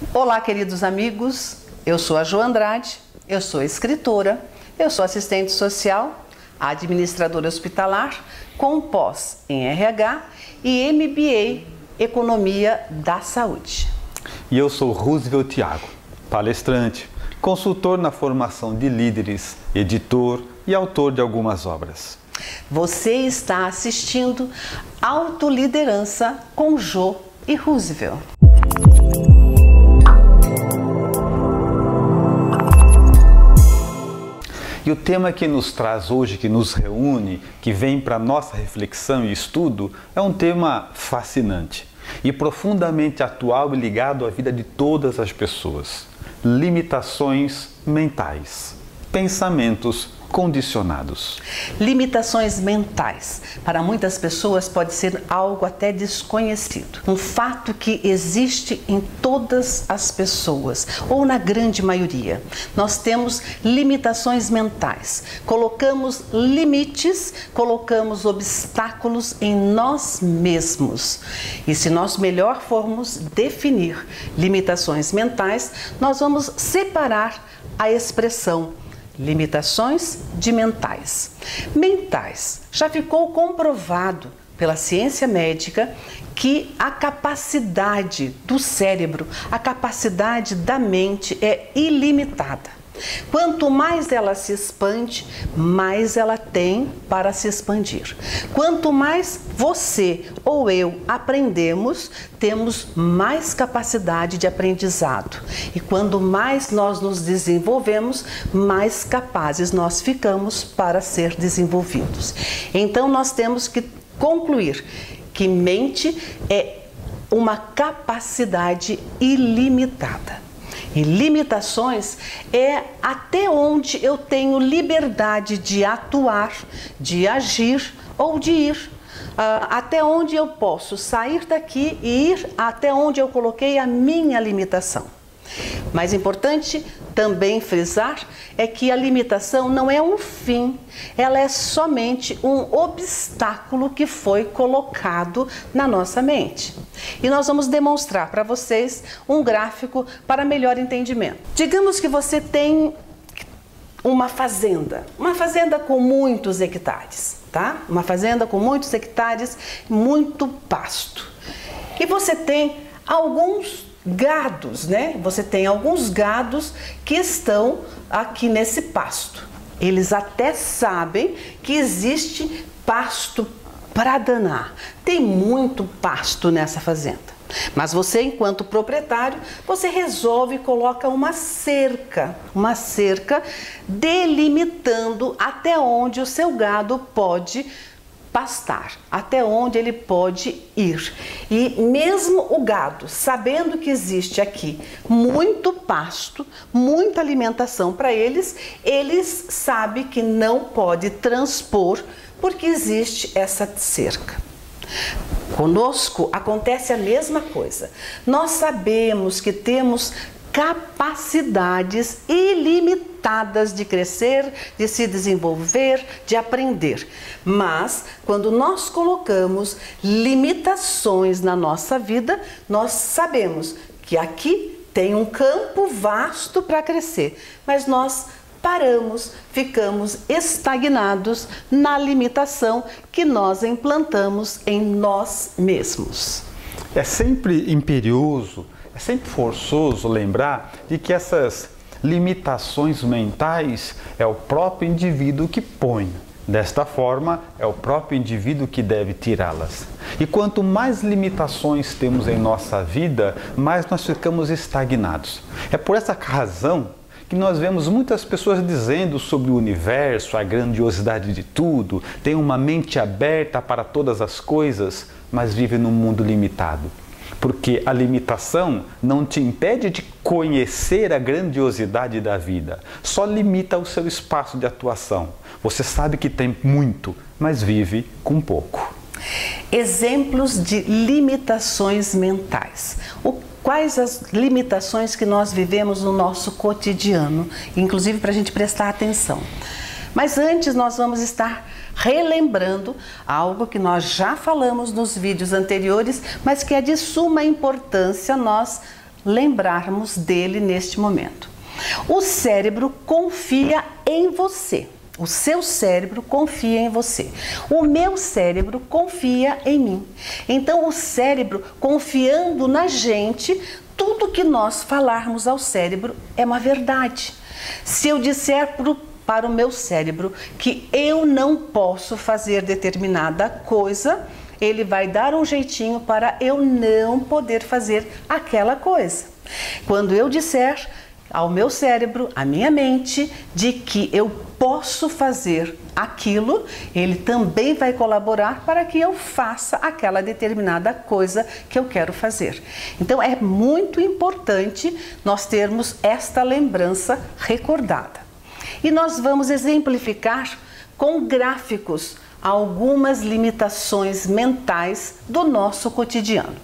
Olá, queridos amigos, eu sou a Jo Andrade, eu sou escritora, eu sou assistente social, administradora hospitalar, com pós em RH e MBA Economia da Saúde. E eu sou Roosevelt Thiago, palestrante, consultor na formação de líderes, editor e autor de algumas obras. Você está assistindo Autoliderança com Jo e Roosevelt. E o tema que nos traz hoje, que nos reúne, que vem para nossa reflexão e estudo, é um tema fascinante e profundamente atual e ligado à vida de todas as pessoas. Limitações mentais, pensamentos condicionados. Limitações mentais. Para muitas pessoas pode ser algo até desconhecido. Um fato que existe em todas as pessoas, ou na grande maioria. Nós temos limitações mentais. Colocamos limites, colocamos obstáculos em nós mesmos. E se nós melhor formos definir limitações mentais, nós vamos separar a expressão limitações de mentais. Mentais. Já ficou comprovado pela ciência médica que a capacidade do cérebro, a capacidade da mente é ilimitada. Quanto mais ela se expande, mais ela tem para se expandir. Quanto mais você ou eu aprendemos, temos mais capacidade de aprendizado. E quando mais nós nos desenvolvemos, mais capazes nós ficamos para ser desenvolvidos. Então nós temos que concluir que mente é uma capacidade ilimitada. E limitações é até onde eu tenho liberdade de atuar, de agir ou de ir. Até onde eu posso sair daqui e ir até onde eu coloquei a minha limitação. Mais importante também frisar é que a limitação não é um fim, ela é somente um obstáculo que foi colocado na nossa mente. E nós vamos demonstrar para vocês um gráfico para melhor entendimento. Digamos que você tem uma fazenda com muitos hectares, tá? Uma fazenda com muitos hectares, muito pasto. E você tem alguns gados, né? Você tem alguns gados que estão aqui nesse pasto. Eles até sabem que existe pasto para danar. Tem muito pasto nessa fazenda. Mas você, enquanto proprietário, você resolve e coloca uma cerca delimitando até onde o seu gado pode pastar, até onde ele pode ir. E mesmo o gado, sabendo que existe aqui muito pasto, muita alimentação para eles, eles sabem que não pode transpor porque existe essa cerca. Conosco acontece a mesma coisa. Nós sabemos que temos capacidades ilimitadas de crescer, de se desenvolver, de aprender. Mas, quando nós colocamos limitações na nossa vida, nós sabemos que aqui tem um campo vasto para crescer, mas nós paramos, ficamos estagnados na limitação que nós implantamos em nós mesmos. É sempre imperioso, é sempre forçoso lembrar de que essas limitações mentais é o próprio indivíduo que põe. Desta forma, é o próprio indivíduo que deve tirá-las. E quanto mais limitações temos em nossa vida, mais nós ficamos estagnados. É por essa razão que nós vemos muitas pessoas dizendo sobre o universo, a grandiosidade de tudo, tem uma mente aberta para todas as coisas, mas vive num mundo limitado. Porque a limitação não te impede de conhecer a grandiosidade da vida, só limita o seu espaço de atuação. Você sabe que tem muito, mas vive com pouco. Exemplos de limitações mentais. Quais as limitações que nós vivemos no nosso cotidiano, inclusive para a gente prestar atenção. Mas antes nós vamos estar relembrando algo que nós já falamos nos vídeos anteriores, mas que é de suma importância nós lembrarmos dele neste momento. O cérebro confia em você. O seu cérebro confia em você. O meu cérebro confia em mim. Então, o cérebro confiando na gente, tudo que nós falarmos ao cérebro é uma verdade. Se eu disser para o meu cérebro que eu não posso fazer determinada coisa, ele vai dar um jeitinho para eu não poder fazer aquela coisa. Quando eu disser ao meu cérebro, à minha mente, de que eu posso fazer aquilo, ele também vai colaborar para que eu faça aquela determinada coisa que eu quero fazer. Então é muito importante nós termos esta lembrança recordada. E nós vamos exemplificar com gráficos algumas limitações mentais do nosso cotidiano.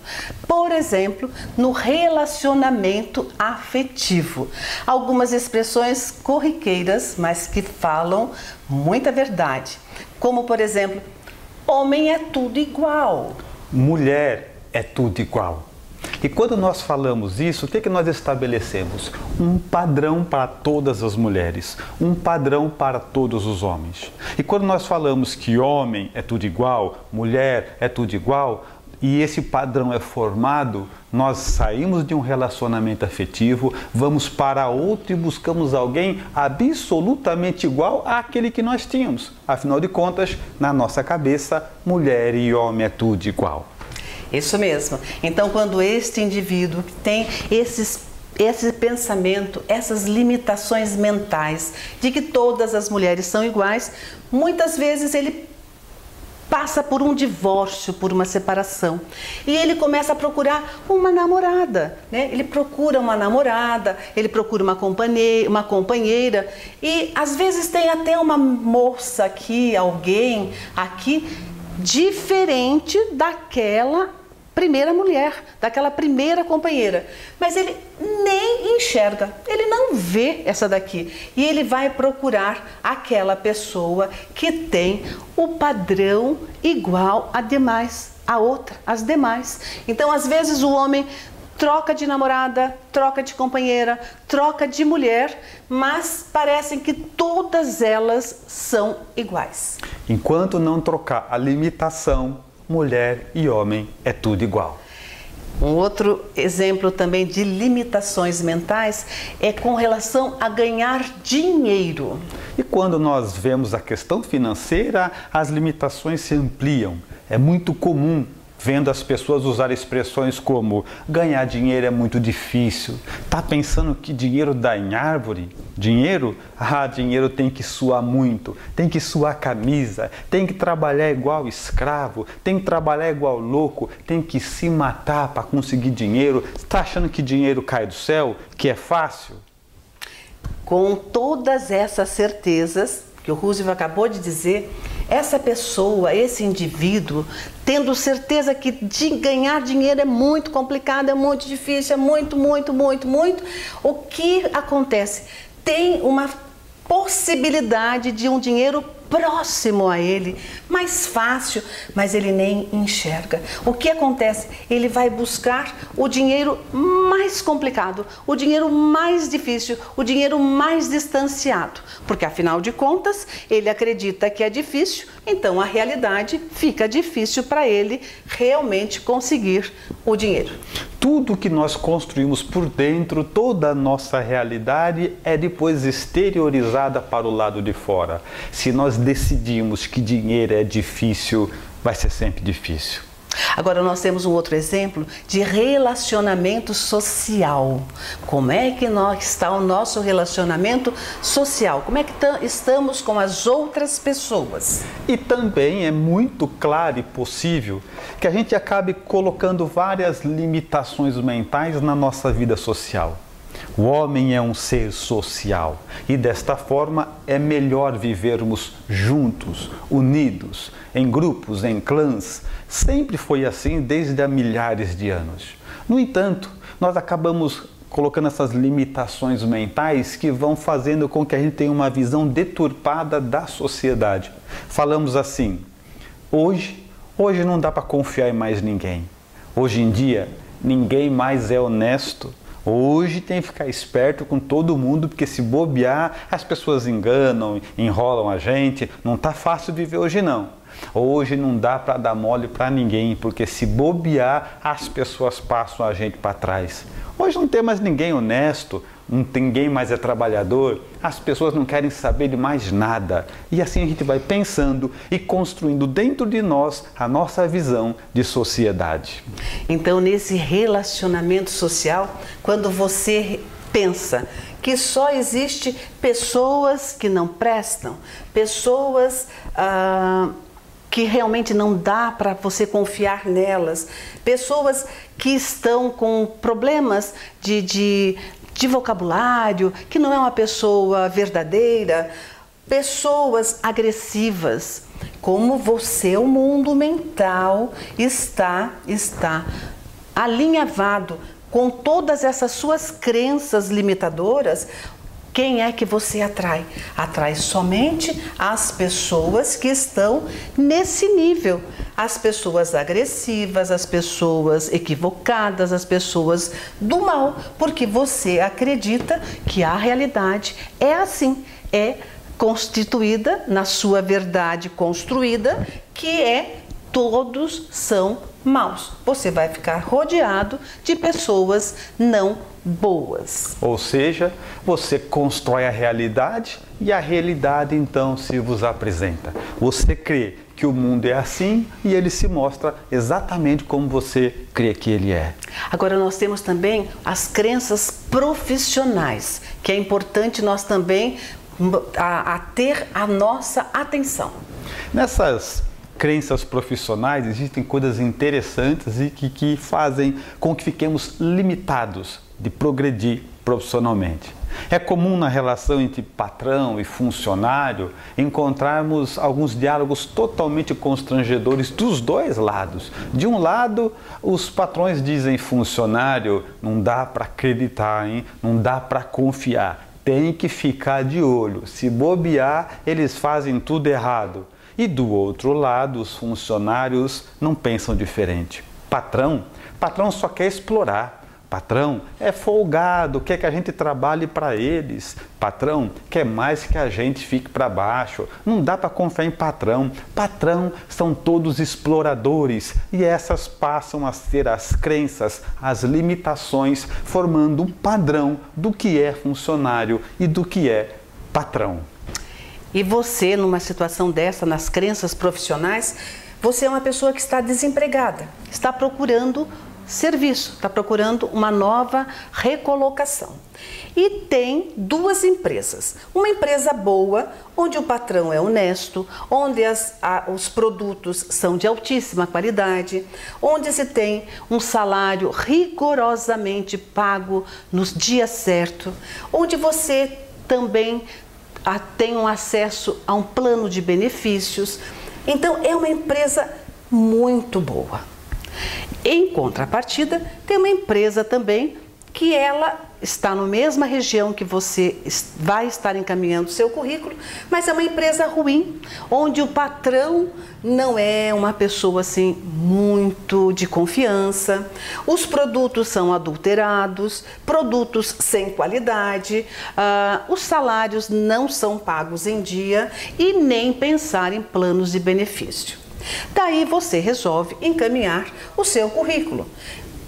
Por exemplo, no relacionamento afetivo. Algumas expressões corriqueiras, mas que falam muita verdade. Como, por exemplo, homem é tudo igual. Mulher é tudo igual. E quando nós falamos isso, o que nós estabelecemos? Um padrão para todas as mulheres, um padrão para todos os homens. E quando nós falamos que homem é tudo igual, mulher é tudo igual, e esse padrão é formado, nós saímos de um relacionamento afetivo, vamos para outro e buscamos alguém absolutamente igual àquele que nós tínhamos. Afinal de contas, na nossa cabeça, mulher e homem é tudo igual. Isso mesmo. Então, quando este indivíduo tem esse pensamento, essas limitações mentais de que todas as mulheres são iguais, muitas vezes ele passa por um divórcio, por uma separação, e ele começa a procurar uma namorada, né? Ele procura uma namorada, ele procura uma companheira, e às vezes tem até uma moça aqui, alguém aqui, diferente daquela primeira mulher, daquela primeira companheira. Mas ele nem enxerga, ele não vê essa daqui. E ele vai procurar aquela pessoa que tem o padrão igual às demais. Então, às vezes, o homem troca de namorada, troca de companheira, troca de mulher, mas parecem que todas elas são iguais. Enquanto não trocar a limitação, mulher e homem é tudo igual. Um outro exemplo também de limitações mentais é com relação a ganhar dinheiro. E quando nós vemos a questão financeira, as limitações se ampliam. É muito comum vendo as pessoas usar expressões como ganhar dinheiro é muito difícil. Tá pensando que dinheiro dá em árvore? Dinheiro? Ah, dinheiro tem que suar muito, tem que suar camisa, tem que trabalhar igual escravo, tem que trabalhar igual louco, tem que se matar para conseguir dinheiro. Tá achando que dinheiro cai do céu? Que é fácil? Com todas essas certezas que o Roosevelt acabou de dizer, essa pessoa, esse indivíduo, tendo certeza que ganhar dinheiro é muito complicado, é muito difícil, é muito, o que acontece? Tem uma possibilidade de um dinheiro próximo a ele, mais fácil, mas ele nem enxerga. O que acontece? Ele vai buscar o dinheiro mais complicado, o dinheiro mais difícil, o dinheiro mais distanciado, porque afinal de contas ele acredita que é difícil, então a realidade fica difícil para ele realmente conseguir o dinheiro. Tudo que nós construímos por dentro, toda a nossa realidade é depois exteriorizada para o lado de fora. Se nós decidimos que dinheiro é difícil, vai ser sempre difícil. Agora nós temos um outro exemplo de relacionamento social. Como é que está o nosso relacionamento social? Como é que estamos com as outras pessoas? E também é muito claro e possível que a gente acabe colocando várias limitações mentais na nossa vida social. O homem é um ser social e desta forma é melhor vivermos juntos, unidos, em grupos, em clãs. Sempre foi assim desde há milhares de anos. No entanto, nós acabamos colocando essas limitações mentais que vão fazendo com que a gente tenha uma visão deturpada da sociedade. Falamos assim, hoje não dá para confiar em mais ninguém. Hoje em dia, ninguém mais é honesto. Hoje tem que ficar esperto com todo mundo, porque se bobear, as pessoas enganam, enrolam a gente. Não está fácil viver hoje não. Hoje não dá para dar mole para ninguém, porque se bobear, as pessoas passam a gente para trás. Hoje não tem mais ninguém honesto, não tem ninguém mais é trabalhador, as pessoas não querem saber de mais nada. E assim a gente vai pensando e construindo dentro de nós a nossa visão de sociedade. Então, nesse relacionamento social, quando você pensa que só existe pessoas que não prestam, pessoas que realmente não dá para você confiar nelas, pessoas que estão com problemas de vocabulário, que não é uma pessoa verdadeira, pessoas agressivas, como você, o mundo mental está alinhavado com todas essas suas crenças limitadoras. Quem é que você atrai? Atrai somente as pessoas que estão nesse nível. As pessoas agressivas, as pessoas equivocadas, as pessoas do mal. Porque você acredita que a realidade é assim, é constituída na sua verdade construída, que é todos são maus. Você vai ficar rodeado de pessoas não boas. Ou seja, você constrói a realidade e a realidade então se vos apresenta. Você crê que o mundo é assim e ele se mostra exatamente como você crê que ele é. Agora nós temos também as crenças profissionais, que é importante nós também ter a nossa atenção. Nessas crenças profissionais existem coisas interessantes e que fazem com que fiquemos limitados de progredir profissionalmente. É comum na relação entre patrão e funcionário encontrarmos alguns diálogos totalmente constrangedores dos dois lados. De um lado, os patrões dizem: funcionário, não dá para acreditar, hein? Não dá para confiar, tem que ficar de olho, se bobear, eles fazem tudo errado. E do outro lado, os funcionários não pensam diferente. Patrão só quer explorar. Patrão é folgado, quer que a gente trabalhe para eles. Patrão quer mais que a gente fique para baixo. Não dá para confiar em patrão. Patrão são todos exploradores e essas passam a ser as crenças, as limitações, formando um padrão do que é funcionário e do que é patrão. E você, numa situação dessa, nas crenças profissionais, você é uma pessoa que está desempregada, está procurando serviço, está procurando uma nova recolocação. E tem duas empresas. Uma empresa boa, onde o patrão é honesto, onde os produtos são de altíssima qualidade, onde se tem um salário rigorosamente pago nos dias certos, onde você também tem um acesso a um plano de benefícios. Então, é uma empresa muito boa. Em contrapartida, tem uma empresa também que ela está na mesma região que você vai estar encaminhando o seu currículo, mas é uma empresa ruim, onde o patrão não é uma pessoa assim muito de confiança, os produtos são adulterados, produtos sem qualidade, os salários não são pagos em dia e nem pensar em planos de benefício. Daí você resolve encaminhar o seu currículo.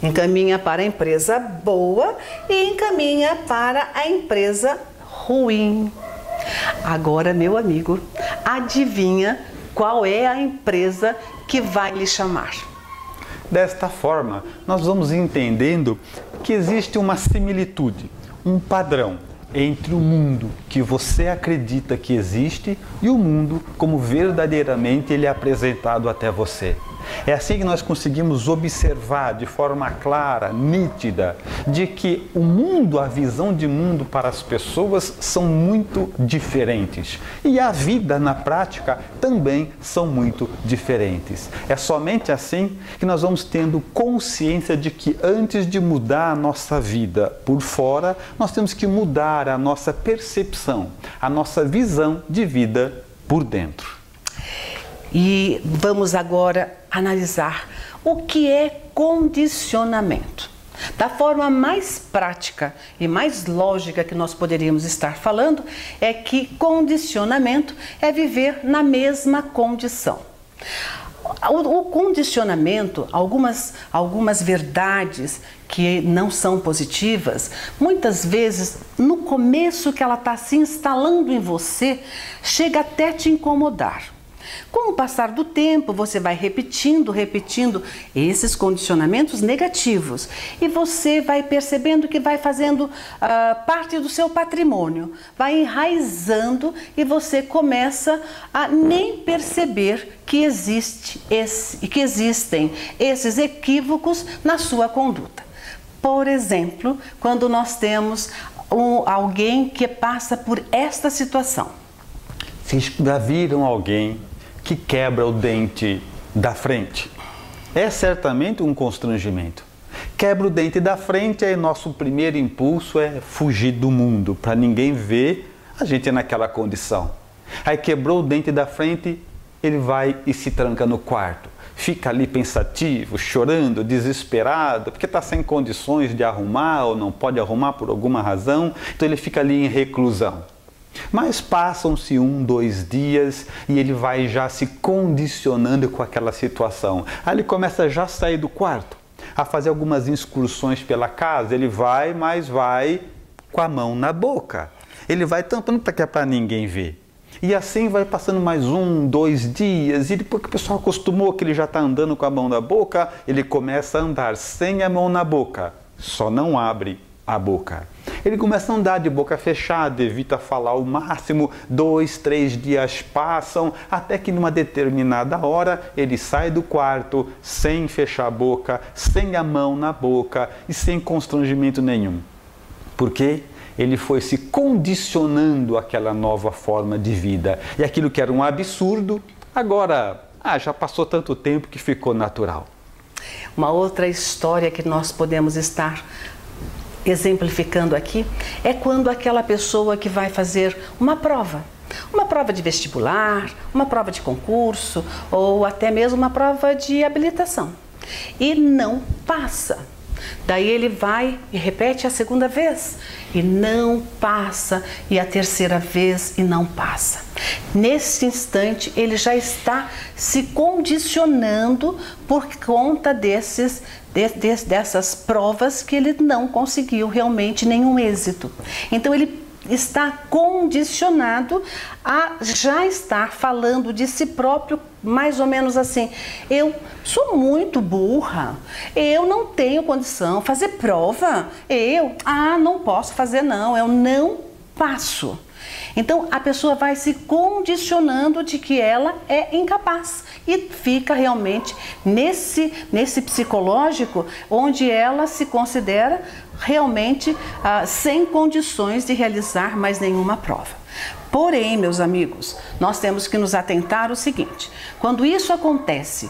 Encaminha para a empresa boa e encaminha para a empresa ruim. Agora, meu amigo, adivinha qual é a empresa que vai lhe chamar? Desta forma, nós vamos entendendo que existe uma similitude, um padrão entre o mundo que você acredita que existe e o mundo como verdadeiramente ele é apresentado até você. É assim que nós conseguimos observar de forma clara, nítida, de que o mundo, a visão de mundo para as pessoas são muito diferentes. E a vida na prática também são muito diferentes. É somente assim que nós vamos tendo consciência de que antes de mudar a nossa vida por fora, nós temos que mudar a nossa percepção, a nossa visão de vida por dentro. E vamos agora analisar o que é condicionamento. Da forma mais prática e mais lógica que nós poderíamos estar falando, é que condicionamento é viver na mesma condição. O condicionamento, algumas verdades que não são positivas, muitas vezes, no começo que ela está se instalando em você, chega até te incomodar. Com o passar do tempo, você vai repetindo esses condicionamentos negativos e você vai percebendo que vai fazendo parte do seu patrimônio, vai enraizando e você começa a nem perceber que existem esses equívocos na sua conduta. Por exemplo, quando nós temos alguém que passa por esta situação. Vocês já viram alguém que quebra o dente da frente? É certamente um constrangimento. Quebra o dente da frente, aí nosso primeiro impulso é fugir do mundo, para ninguém ver a gente naquela condição. Aí quebrou o dente da frente, ele vai e se tranca no quarto. Fica ali pensativo, chorando, desesperado, porque está sem condições de arrumar ou não pode arrumar por alguma razão, então ele fica ali em reclusão. Mas passam-se 1, 2 dias e ele vai já se condicionando com aquela situação. Aí ele começa já a sair do quarto, a fazer algumas excursões pela casa. Ele vai, mas vai com a mão na boca. Ele vai tampando para que é para ninguém ver. E assim vai passando mais 1, 2 dias. E depois que o pessoal acostumou que ele já está andando com a mão na boca, ele começa a andar sem a mão na boca. Só não abre a boca. Ele começa a andar de boca fechada, evita falar o máximo, 2, 3 dias passam, até que numa determinada hora ele sai do quarto sem fechar a boca, sem a mão na boca e sem constrangimento nenhum. Por quê? Ele foi se condicionando àquela nova forma de vida. E aquilo que era um absurdo, agora já passou tanto tempo que ficou natural. Uma outra história que nós podemos estar exemplificando aqui é quando aquela pessoa que vai fazer uma prova de vestibular, uma prova de concurso ou até mesmo uma prova de habilitação e não passa. Daí ele vai e repete a segunda vez e não passa, e a terceira vez e não passa. Nesse instante ele já está se condicionando por conta dessas provas que ele não conseguiu realmente nenhum êxito. Então ele está condicionado a já estar falando de si próprio mais ou menos assim: eu sou muito burra, eu não tenho condição, fazer prova, não posso fazer não, eu não passo. Então a pessoa vai se condicionando de que ela é incapaz e fica realmente nesse psicológico onde ela se considera realmente sem condições de realizar mais nenhuma prova. Porém, meus amigos, nós temos que nos atentar ao seguinte: quando isso acontece,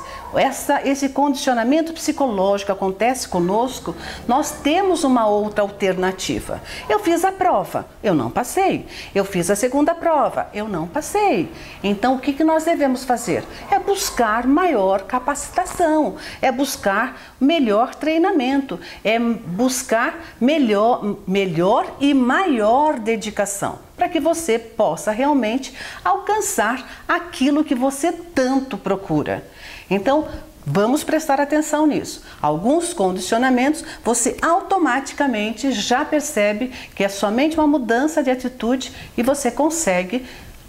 esse condicionamento psicológico acontece conosco, nós temos uma outra alternativa. Eu fiz a prova, eu não passei. Eu fiz a segunda prova, eu não passei. Então, o que nós devemos fazer? É buscar maior capacitação, é buscar melhor treinamento, é buscar melhor e maior dedicação, para que você possa realmente alcançar aquilo que você tanto procura. Então, vamos prestar atenção nisso. Alguns condicionamentos você automaticamente já percebe que é somente uma mudança de atitude e você consegue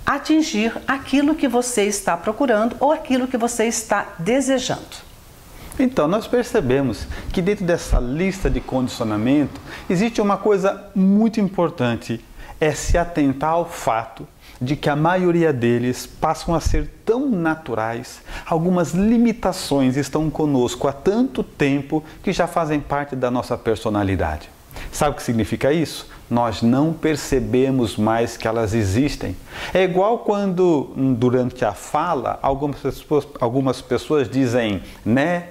atingir aquilo que você está procurando ou aquilo que você está desejando. Então, nós percebemos que dentro dessa lista de condicionamento existe uma coisa muito importante: é se atentar ao fato de que a maioria deles passam a ser tão naturais, algumas limitações estão conosco há tanto tempo que já fazem parte da nossa personalidade. Sabe o que significa isso? Nós não percebemos mais que elas existem. É igual quando, durante a fala, algumas pessoas dizem né.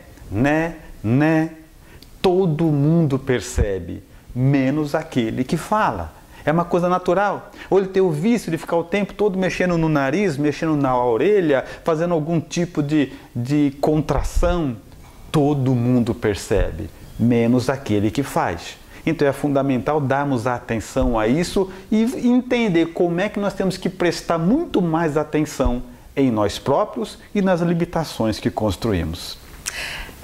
Todo mundo percebe, menos aquele que fala. É uma coisa natural. Ou ele tem o vício de ficar o tempo todo mexendo no nariz, mexendo na orelha, fazendo algum tipo de contração. Todo mundo percebe, menos aquele que faz. Então é fundamental darmos atenção a isso e entender como é que nós temos que prestar muito mais atenção em nós próprios e nas limitações que construímos.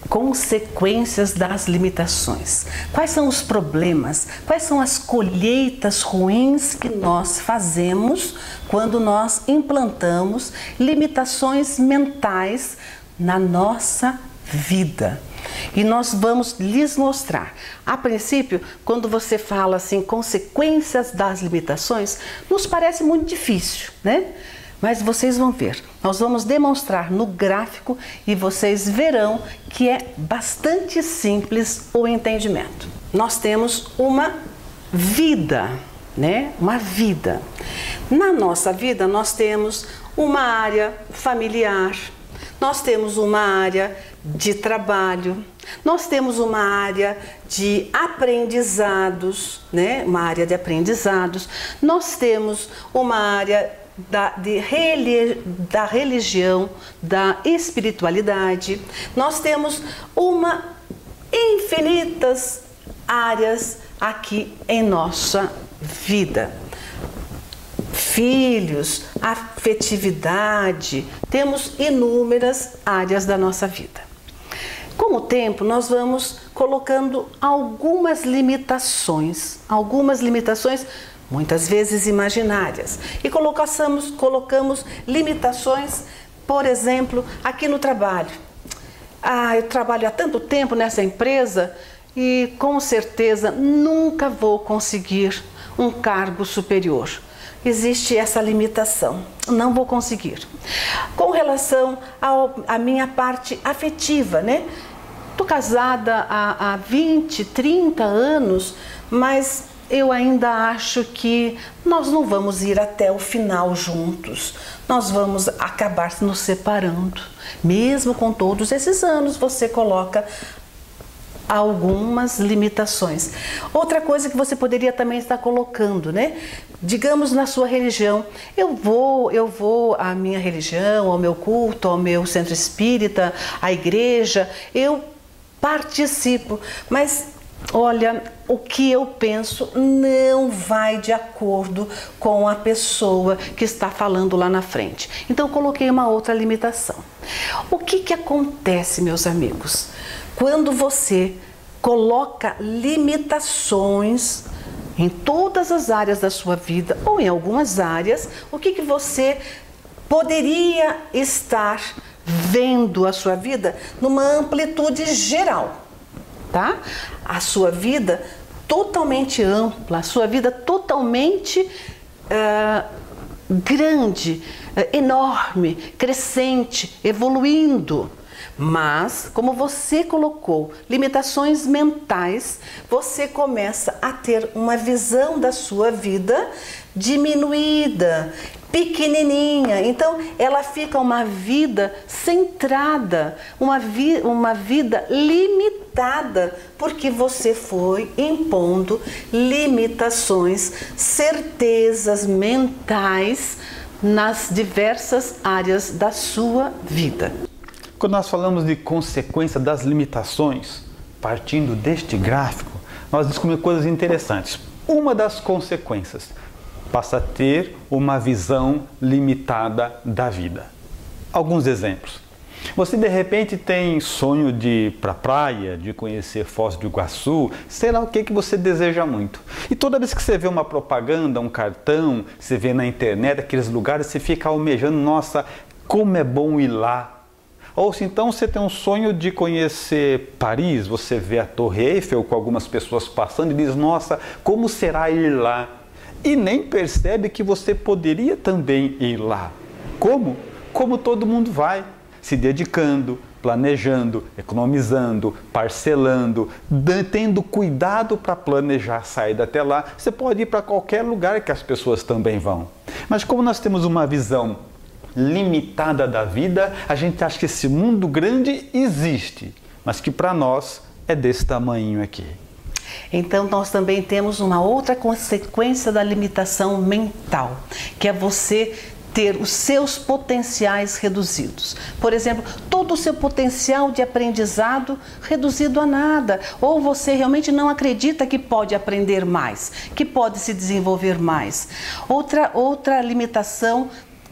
Consequências das limitações. Quais são os problemas? Quais são as colheitas ruins que nós fazemos quando nós implantamos limitações mentais na nossa vida? E nós vamos lhes mostrar. A princípio, quando você fala assim, consequências das limitações, nos parece muito difícil, né? Mas vocês vão ver, nós vamos demonstrar no gráfico e vocês verão que é bastante simples o entendimento. Nós temos uma vida, né? Uma vida. Na nossa vida nós temos uma área familiar, nós temos uma área de trabalho, nós temos uma área de aprendizados, né? Uma área de aprendizados, nós temos uma área da religião, da espiritualidade, nós temos infinitas áreas aqui em nossa vida. Filhos, afetividade, temos inúmeras áreas da nossa vida. Com o tempo, nós vamos colocando algumas limitações muitas vezes imaginárias, e colocamos limitações, por exemplo, aqui no trabalho. Eu trabalho há tanto tempo nessa empresa e com certeza nunca vou conseguir um cargo superior. Existe essa limitação, não vou conseguir. Com relação à minha parte afetiva, né? Estou casada há 20, 30 anos, mas eu ainda acho que nós não vamos ir até o final juntos. Nós vamos acabar nos separando. Mesmo com todos esses anos, você coloca algumas limitações. Outra coisa que você poderia também estar colocando, né? Digamos na sua religião, eu vou à minha religião, ao meu culto, ao meu centro espírita, à igreja, eu participo, mas olha, o que eu penso não vai de acordo com a pessoa que está falando lá na frente. Então eu coloquei uma outra limitação. O que acontece, meus amigos, quando você coloca limitações em todas as áreas da sua vida ou em algumas áreas? O que você poderia estar vendo a sua vida numa amplitude geral, tá? A sua vida totalmente ampla, a sua vida totalmente grande, enorme, crescente, evoluindo. Mas, como você colocou limitações mentais, você começa a ter uma visão da sua vida diminuída, pequenininha. Então, ela fica uma vida centrada, uma vida limitada, porque você foi impondo limitações, certezas mentais nas diversas áreas da sua vida. Quando nós falamos de consequência das limitações, partindo deste gráfico, nós descobrimos coisas interessantes. Uma das consequências passa a ter uma visão limitada da vida. Alguns exemplos. Você de repente tem sonho de ir para a praia, de conhecer Foz do Iguaçu, sei lá o que você deseja muito. E toda vez que você vê uma propaganda, um cartão, você vê na internet aqueles lugares, você fica almejando, nossa, como é bom ir lá. Ou se então você tem um sonho de conhecer Paris, você vê a Torre Eiffel com algumas pessoas passando e diz, nossa, como será ir lá? E nem percebe que você poderia também ir lá. Como? Como todo mundo vai, se dedicando, planejando, economizando, parcelando, tendo cuidado para planejar a saída até lá. Você pode ir para qualquer lugar que as pessoas também vão. Mas como nós temos uma visão limitada da vida, a gente acha que esse mundo grande existe, mas que para nós é desse tamanho aqui. Então nós também temos uma outra consequência da limitação mental, que é você ter os seus potenciais reduzidos. Por exemplo, todo todo o seu potencial de aprendizado reduzido a nada. Ou você realmente não acredita que pode aprender mais, que pode se desenvolver mais. Outra limitação,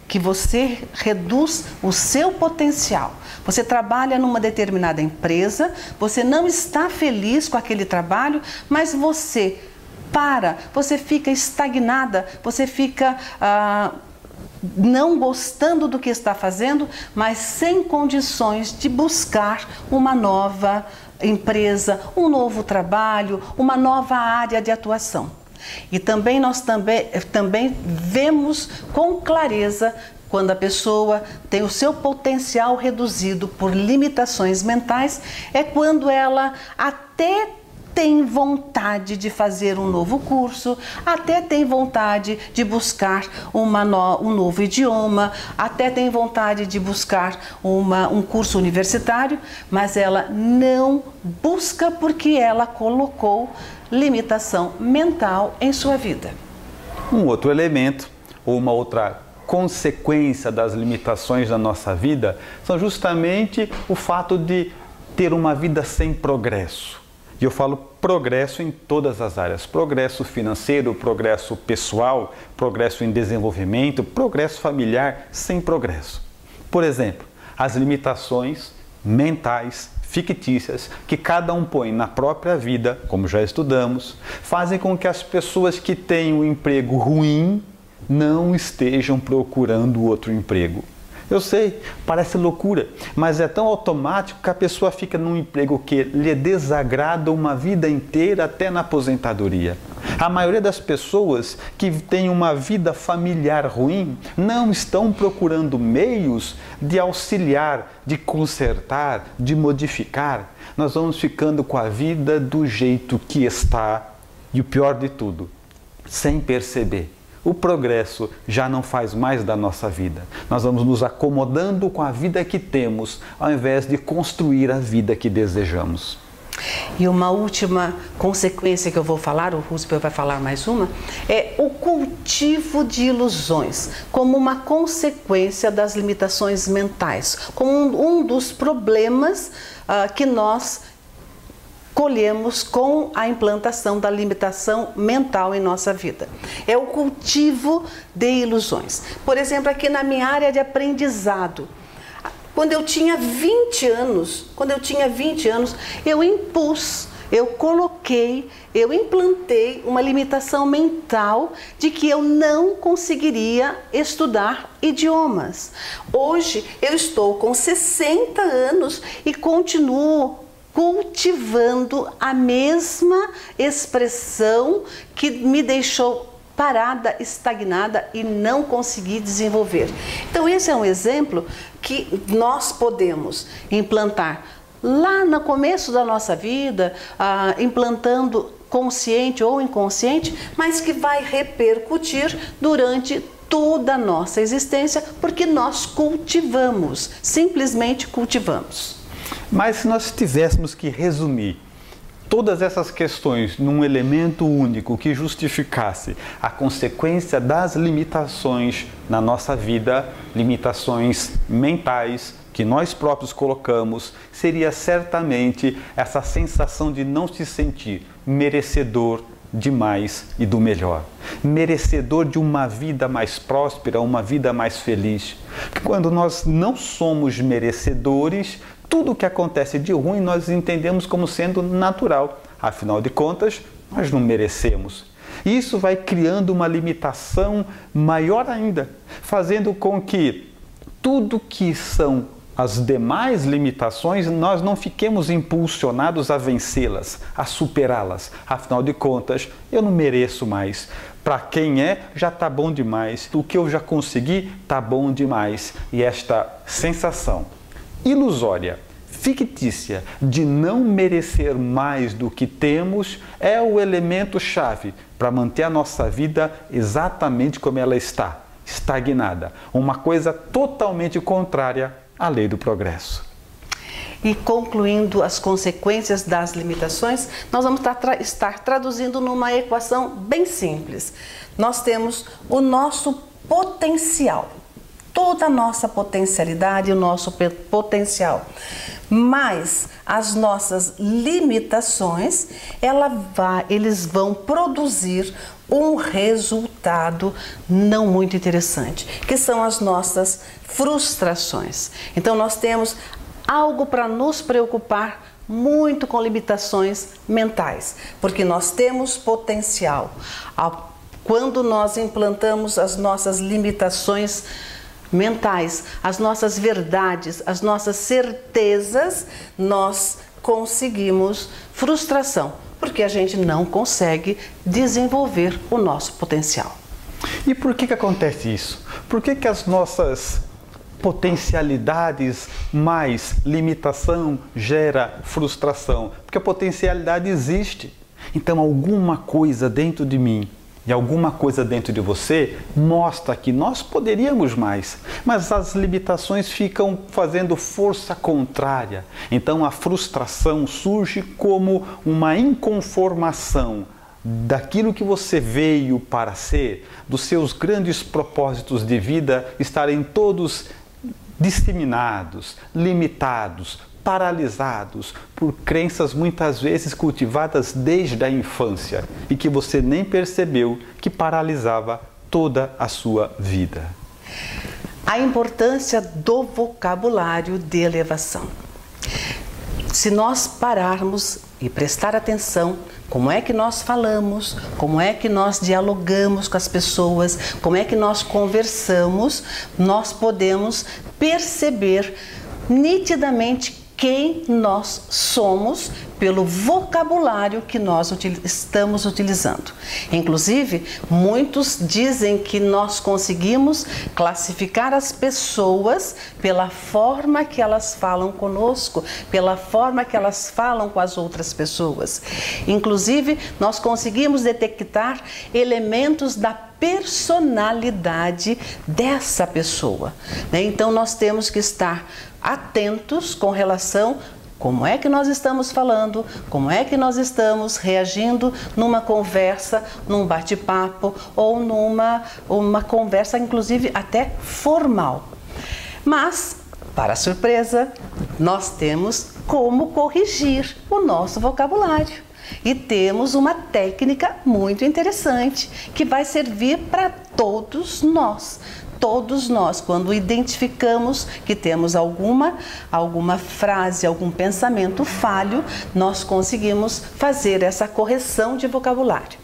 que você reduz o seu potencial. Você trabalha numa determinada empresa, você não está feliz com aquele trabalho, mas você fica estagnada, você fica não gostando do que está fazendo, mas sem condições de buscar uma nova empresa, um novo trabalho, uma nova área de atuação. E nós também vemos com clareza quando a pessoa tem o seu potencial reduzido por limitações mentais, é quando ela até tem vontade de fazer um novo curso, até tem vontade de buscar um novo idioma, até tem vontade de buscar um curso universitário, mas ela não busca porque ela colocou limitação mental em sua vida. Um outro elemento, ou uma outra consequência das limitações da nossa vida, são justamente o fato de ter uma vida sem progresso. E eu falo progresso em todas as áreas, progresso financeiro, progresso pessoal, progresso em desenvolvimento, progresso familiar, sem progresso. Por exemplo, as limitações mentais fictícias que cada um põe na própria vida, como já estudamos, fazem com que as pessoas que têm um emprego ruim não estejam procurando outro emprego. Eu sei, parece loucura, mas é tão automático que a pessoa fica num emprego que lhe desagrada uma vida inteira até na aposentadoria. A maioria das pessoas que têm uma vida familiar ruim não estão procurando meios de auxiliar, de consertar, de modificar. Nós vamos ficando com a vida do jeito que está e o pior de tudo, sem perceber. O progresso já não faz mais da nossa vida. Nós vamos nos acomodando com a vida que temos, ao invés de construir a vida que desejamos. E uma última consequência que eu vou falar, o Roosevelt vai falar mais uma, é o cultivo de ilusões, como uma consequência das limitações mentais, como um dos problemas que nós colhemos com a implantação da limitação mental em nossa vida. É o cultivo de ilusões. Por exemplo, aqui na minha área de aprendizado, quando eu tinha 20 anos, eu implantei uma limitação mental de que eu não conseguiria estudar idiomas. Hoje eu estou com 60 anos e continuo cultivando a mesma expressão que me deixou parada, estagnada e não consegui desenvolver. Então esse é um exemplo que nós podemos implantar lá no começo da nossa vida, implantando consciente ou inconsciente, mas que vai repercutir durante toda a nossa existência, porque nós cultivamos, simplesmente cultivamos. Mas se nós tivéssemos que resumir todas essas questões num elemento único que justificasse a consequência das limitações na nossa vida, limitações mentais que nós próprios colocamos, seria certamente essa sensação de não se sentir merecedor de mais e do melhor, merecedor de uma vida mais próspera, uma vida mais feliz. Quando nós não somos merecedores, tudo o que acontece de ruim nós entendemos como sendo natural. Afinal de contas, nós não merecemos. Isso vai criando uma limitação maior ainda, fazendo com que tudo que são as demais limitações, nós não fiquemos impulsionados a vencê-las, a superá-las. Afinal de contas, eu não mereço mais. Para quem já está bom demais. O que eu já consegui está bom demais. E esta sensação ilusória, fictícia, de não merecer mais do que temos, é o elemento-chave para manter a nossa vida exatamente como ela está, estagnada. Uma coisa totalmente contrária à lei do progresso. E concluindo as consequências das limitações, nós vamos estar traduzindo numa equação bem simples. Nós temos o nosso potencial. toda a nossa potencialidade e o nosso potencial. Mas as nossas limitações, eles vão produzir um resultado não muito interessante, que são as nossas frustrações. Então nós temos algo para nos preocupar muito com limitações mentais, porque nós temos potencial. Quando nós implantamos as nossas limitações mentais, as nossas verdades, as nossas certezas, nós conseguimos frustração, porque a gente não consegue desenvolver o nosso potencial. E por que acontece isso? Por que as nossas potencialidades mais limitação gera frustração? Porque a potencialidade existe. Então alguma coisa dentro de mim e alguma coisa dentro de você mostra que nós poderíamos mais, mas as limitações ficam fazendo força contrária. Então a frustração surge como uma inconformação daquilo que você veio para ser, dos seus grandes propósitos de vida estarem todos disseminados, limitados, paralisados por crenças muitas vezes cultivadas desde a infância e que você nem percebeu que paralisava toda a sua vida. A importância do vocabulário de elevação. Se nós pararmos e prestar atenção, como é que nós falamos, como é que nós dialogamos com as pessoas, como é que nós conversamos, nós podemos perceber nitidamente quem nós somos pelo vocabulário que nós estamos utilizando. Inclusive, muitos dizem que nós conseguimos classificar as pessoas pela forma que elas falam conosco, pela forma que elas falam com as outras pessoas. Inclusive, nós conseguimos detectar elementos da personalidade dessa pessoa. Então, nós temos que estar atentos com relação como é que nós estamos falando, como é que nós estamos reagindo numa conversa, num bate-papo ou numa conversa, inclusive até formal. Mas, para surpresa, nós temos como corrigir o nosso vocabulário. E temos uma técnica muito interessante que vai servir para todos nós. Todos nós, quando identificamos que temos alguma frase, algum pensamento falho, nós conseguimos fazer essa correção de vocabulário.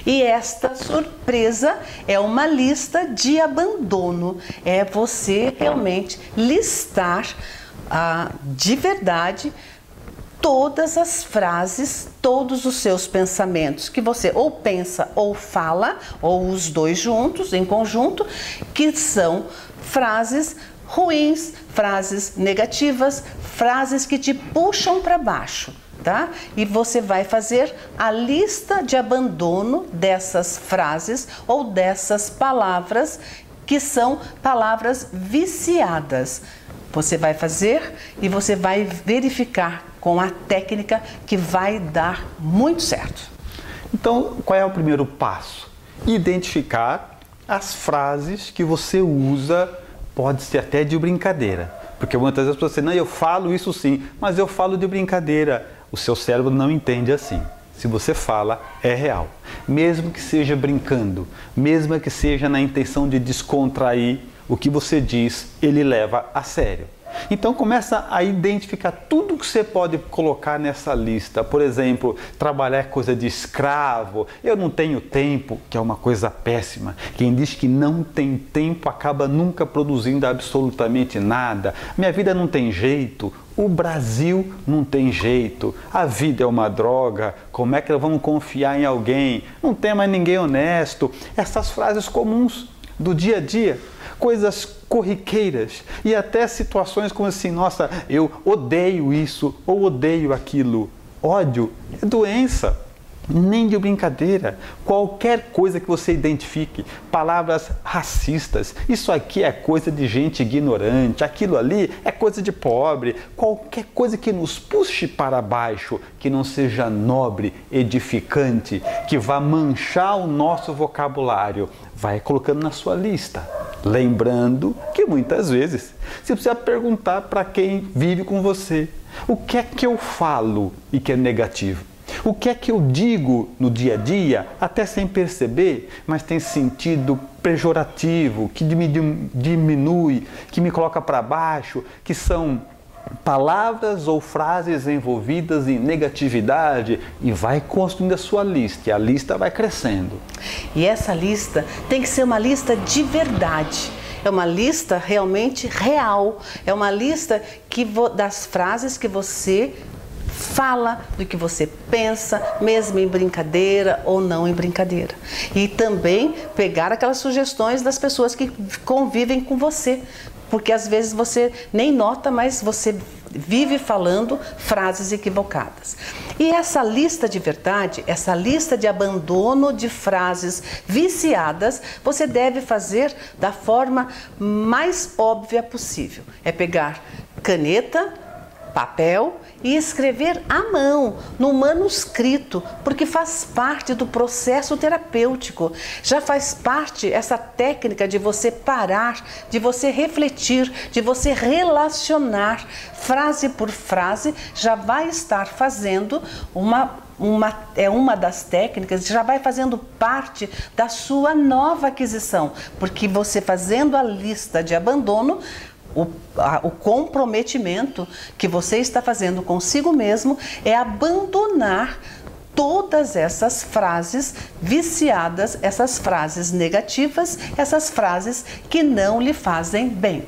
E esta surpresa é uma lista de abandono. É você realmente listar de verdade todas as frases, todos os seus pensamentos que você ou pensa ou fala, ou os dois juntos, em conjunto, que são frases ruins, frases negativas, frases que te puxam para baixo, tá? E você vai fazer a lista de abandono dessas frases ou dessas palavras que são palavras viciadas. Você vai fazer e você vai verificar com a técnica que vai dar muito certo. Então, qual é o primeiro passo? Identificar as frases que você usa, pode ser até de brincadeira. Porque muitas vezes você não, eu falo isso sim, mas eu falo de brincadeira. O seu cérebro não entende assim. Se você fala, é real. Mesmo que seja brincando, mesmo que seja na intenção de descontrair, o que você diz, ele leva a sério. Então começa a identificar tudo que você pode colocar nessa lista. Por exemplo, trabalhar é coisa de escravo, eu não tenho tempo, que é uma coisa péssima. Quem diz que não tem tempo acaba nunca produzindo absolutamente nada. Minha vida não tem jeito, o Brasil não tem jeito, a vida é uma droga, como é que nós vamos confiar em alguém? Não tem mais ninguém honesto. Essas frases comuns do dia a dia, coisas corriqueiras e até situações como assim, nossa, eu odeio isso ou odeio aquilo. Ódio é doença, nem de brincadeira. Qualquer coisa que você identifique, palavras racistas, isso aqui é coisa de gente ignorante, aquilo ali é coisa de pobre, qualquer coisa que nos puxe para baixo, que não seja nobre, edificante, que vá manchar o nosso vocabulário, vai colocando na sua lista. Lembrando que muitas vezes você precisa perguntar para quem vive com você: o que é que eu falo e que é negativo? O que é que eu digo no dia a dia, até sem perceber, mas tem sentido pejorativo, que me diminui, que me coloca para baixo, que são palavras ou frases envolvidas em negatividade, e vai construindo a sua lista, e a lista vai crescendo. E essa lista tem que ser uma lista de verdade. É uma lista realmente real. É uma lista das frases que você fala, do que você pensa, mesmo em brincadeira ou não em brincadeira. E também pegar aquelas sugestões das pessoas que convivem com você, porque às vezes você nem nota, mas você vive falando frases equivocadas. E essa lista de verdade, essa lista de abandono de frases viciadas, você deve fazer da forma mais óbvia possível. É pegar caneta, papel e escrever à mão, no manuscrito, porque faz parte do processo terapêutico. Já faz parte essa técnica de você parar, de você refletir, de você relacionar frase por frase, já vai estar fazendo uma das técnicas, já vai fazendo parte da sua nova aquisição, porque você fazendo a lista de abandono, o comprometimento que você está fazendo consigo mesmo é abandonar todas essas frases viciadas, essas frases negativas, essas frases que não lhe fazem bem.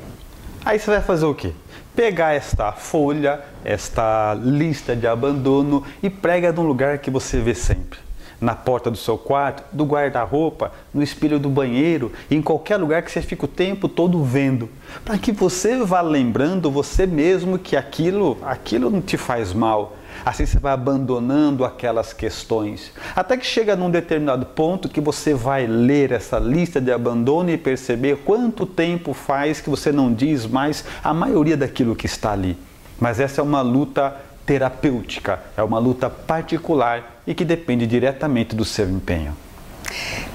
Aí você vai fazer o quê? Pegar esta folha, esta lista de abandono e prega num lugar que você vê sempre. Na porta do seu quarto, do guarda-roupa, no espelho do banheiro, em qualquer lugar que você fique o tempo todo vendo, para que você vá lembrando você mesmo que aquilo não te faz mal. Assim você vai abandonando aquelas questões, até que chega num determinado ponto que você vai ler essa lista de abandono e perceber quanto tempo faz que você não diz mais a maioria daquilo que está ali. Mas essa é uma luta terapêutica, é uma luta particular e que depende diretamente do seu empenho.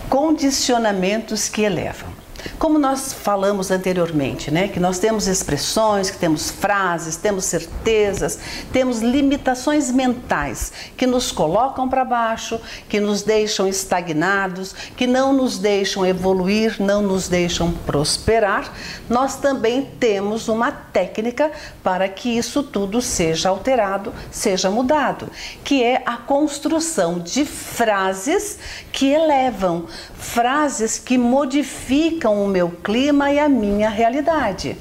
Condicionamentos que elevam. Como nós falamos anteriormente, né? Que nós temos expressões, que temos frases, temos certezas, temos limitações mentais que nos colocam para baixo, que nos deixam estagnados, que não nos deixam evoluir, não nos deixam prosperar. Nós também temos uma técnica para que isso tudo seja alterado, seja mudado, que é a construção de frases que elevam, frases que modificam o meu clima e a minha realidade.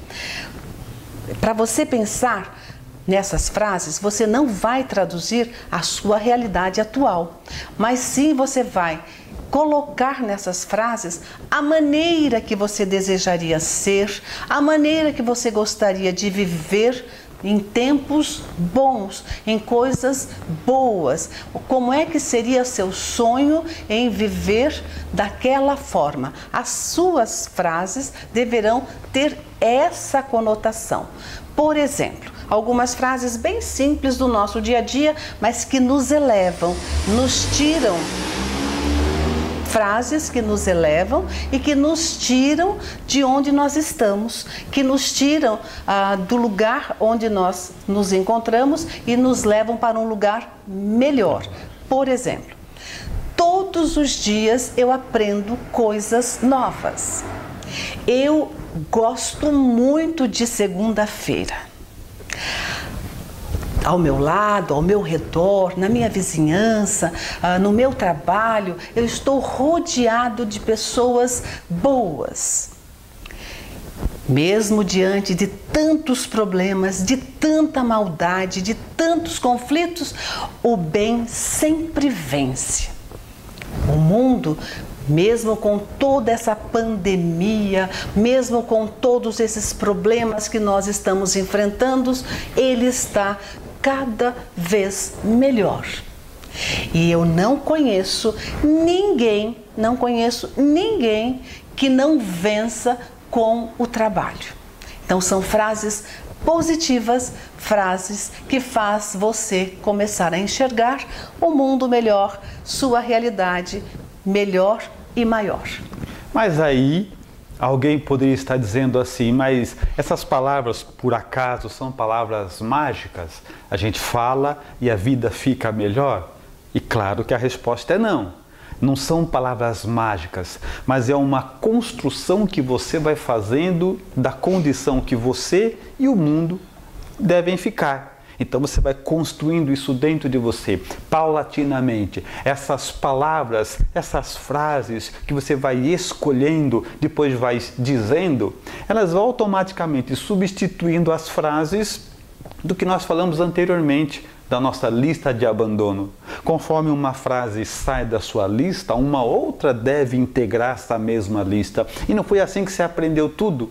Para você pensar nessas frases, você não vai traduzir a sua realidade atual, mas sim você vai colocar nessas frases a maneira que você desejaria ser, a maneira que você gostaria de viver em tempos bons, em coisas boas. Como é que seria seu sonho em viver daquela forma? As suas frases deverão ter essa conotação. Por exemplo, algumas frases bem simples do nosso dia a dia, mas que nos elevam, nos tiram. Frases que nos elevam e que nos tiram de onde nós estamos, que nos tiram do lugar onde nós nos encontramos e nos levam para um lugar melhor. Por exemplo, todos os dias eu aprendo coisas novas. Eu gosto muito de segunda-feira. Ao meu lado, ao meu redor, na minha vizinhança, no meu trabalho, eu estou rodeado de pessoas boas. Mesmo diante de tantos problemas, de tanta maldade, de tantos conflitos, o bem sempre vence. O mundo, mesmo com toda essa pandemia, mesmo com todos esses problemas que nós estamos enfrentando, ele está cada vez melhor. E eu não conheço ninguém que não vença com o trabalho. Então são frases positivas, frases que faz você começar a enxergar o mundo melhor, sua realidade melhor e maior. Mas aí Alguém poderia estar dizendo assim, mas essas palavras, por acaso, são palavras mágicas? A gente fala e a vida fica melhor? E claro que a resposta é não. Não são palavras mágicas, mas é uma construção que você vai fazendo da condição que você e o mundo devem ficar. Então você vai construindo isso dentro de você, paulatinamente. Essas palavras, essas frases que você vai escolhendo, depois vai dizendo, elas vão automaticamente substituindo as frases do que nós falamos anteriormente, da nossa lista de abandono. Conforme uma frase sai da sua lista, uma outra deve integrar essa mesma lista. E não foi assim que você aprendeu tudo?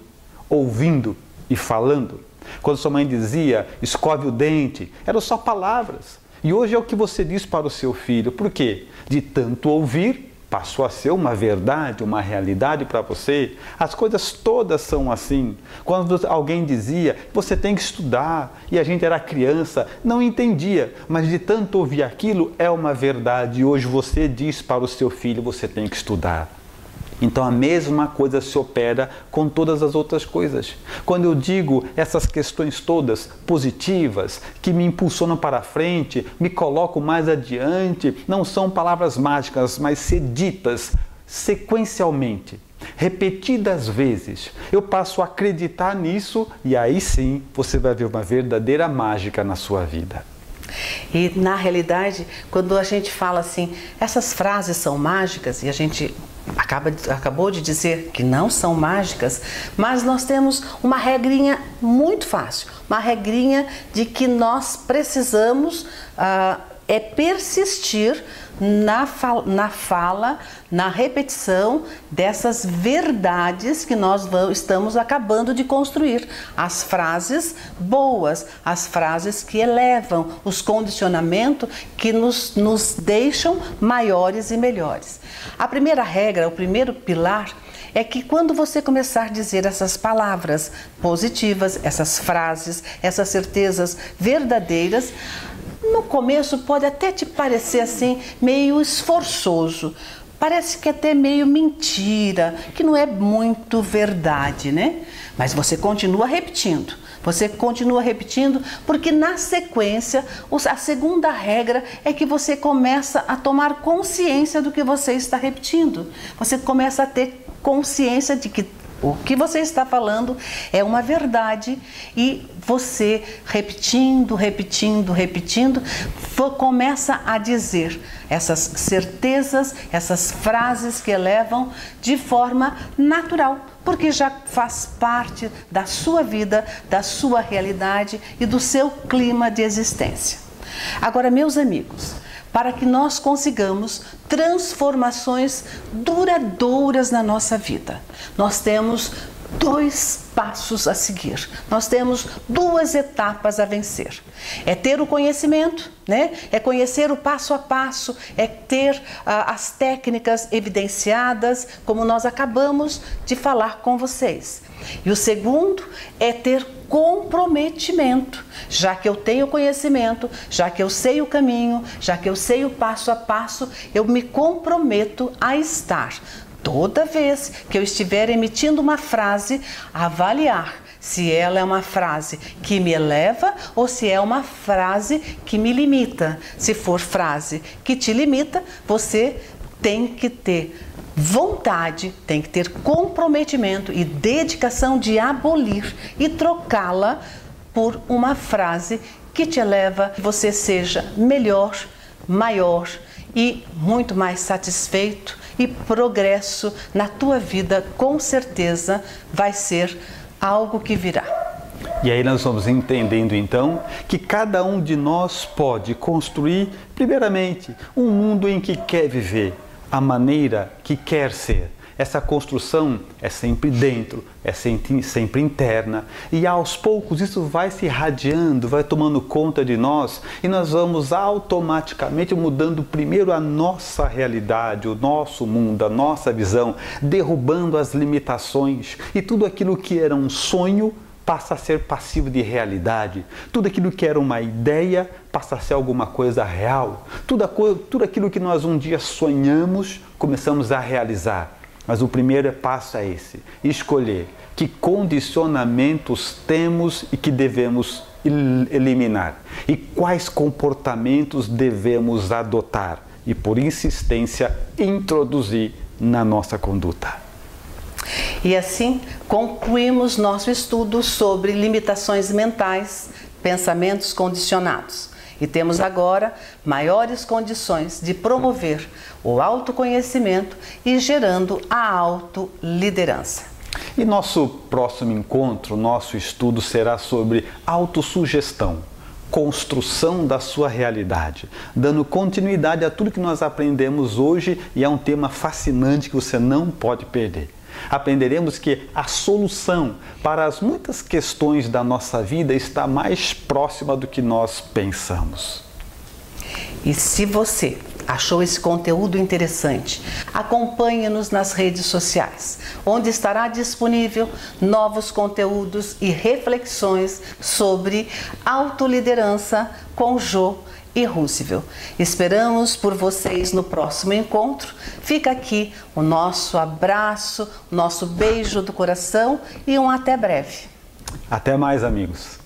Ouvindo e falando? Quando sua mãe dizia, escove o dente, eram só palavras. E hoje é o que você diz para o seu filho. Por quê? De tanto ouvir, passou a ser uma verdade, uma realidade para você. As coisas todas são assim. Quando alguém dizia, você tem que estudar, e a gente era criança, não entendia, mas de tanto ouvir aquilo, é uma verdade. E hoje você diz para o seu filho, você tem que estudar. Então a mesma coisa se opera com todas as outras coisas. Quando eu digo essas questões todas positivas, que me impulsionam para frente, me colocam mais adiante, não são palavras mágicas, mas ser ditas sequencialmente, repetidas vezes. Eu passo a acreditar nisso e aí sim você vai ver uma verdadeira mágica na sua vida. E na realidade, quando a gente fala assim, essas frases são mágicas, e a gente acabou de dizer que não são mágicas, mas nós temos uma regrinha muito fácil, uma regrinha de que nós precisamos persistir na fala, na repetição dessas verdades que nós estamos acabando de construir. As frases boas, as frases que elevam, os condicionamentos que nos deixam maiores e melhores. A primeira regra, o primeiro pilar, é que quando você começar a dizer essas palavras positivas, essas frases, essas certezas verdadeiras, no começo pode até te parecer assim, meio esforçoso. Parece que é até meio mentira, que não é muito verdade, né? Mas você continua repetindo. Você continua repetindo porque na sequência, a segunda regra é que você começa a tomar consciência do que você está repetindo. Você começa a ter consciência de que o que você está falando é uma verdade e você repetindo, começa a dizer essas certezas, essas frases que elevam de forma natural, porque já faz parte da sua vida, da sua realidade e do seu clima de existência. Agora, meus amigos, para que nós consigamos transformações duradouras na nossa vida, nós temos 2 passos a seguir, nós temos 2 etapas a vencer. É ter o conhecimento, né? É conhecer o passo a passo, é ter as técnicas evidenciadas, como nós acabamos de falar com vocês. E o segundo é ter comprometimento. Já que eu tenho conhecimento, já que eu sei o caminho, já que eu sei o passo a passo, eu me comprometo a estar. Toda vez que eu estiver emitindo uma frase, avaliar se ela é uma frase que me eleva ou se é uma frase que me limita. Se for frase que te limita, você tem que ter vontade, tem que ter comprometimento e dedicação de abolir e trocá-la por uma frase que te eleva, que você seja melhor, maior e muito mais satisfeito, e progresso na tua vida com certeza vai ser algo que virá. E aí nós vamos entendendo então que cada um de nós pode construir, primeiramente, um mundo em que quer viver, a maneira que quer ser. Essa construção é sempre dentro, é sempre interna, e aos poucos isso vai se irradiando, vai tomando conta de nós, e nós vamos automaticamente mudando primeiro a nossa realidade, o nosso mundo, a nossa visão, derrubando as limitações, e tudo aquilo que era um sonho passa a ser passivo de realidade. Tudo aquilo que era uma ideia passa a ser alguma coisa real. Tudo aquilo que nós um dia sonhamos, começamos a realizar. Mas o primeiro passo é esse: escolher que condicionamentos temos e que devemos eliminar, e quais comportamentos devemos adotar e, por insistência, introduzir na nossa conduta. E assim concluímos nosso estudo sobre limitações mentais, pensamentos condicionados. E temos agora maiores condições de promover o autoconhecimento e gerando a autoliderança. E nosso próximo encontro, nosso estudo será sobre autossugestão, construção da sua realidade, dando continuidade a tudo que nós aprendemos hoje, e é um tema fascinante que você não pode perder. Aprenderemos que a solução para as muitas questões da nossa vida está mais próxima do que nós pensamos. E se você achou esse conteúdo interessante, acompanhe-nos nas redes sociais, onde estará disponível novos conteúdos e reflexões sobre autoliderança com Jô e Roosevelt. Esperamos por vocês no próximo encontro. Fica aqui o nosso abraço, nosso beijo do coração e um até breve. Até mais, amigos.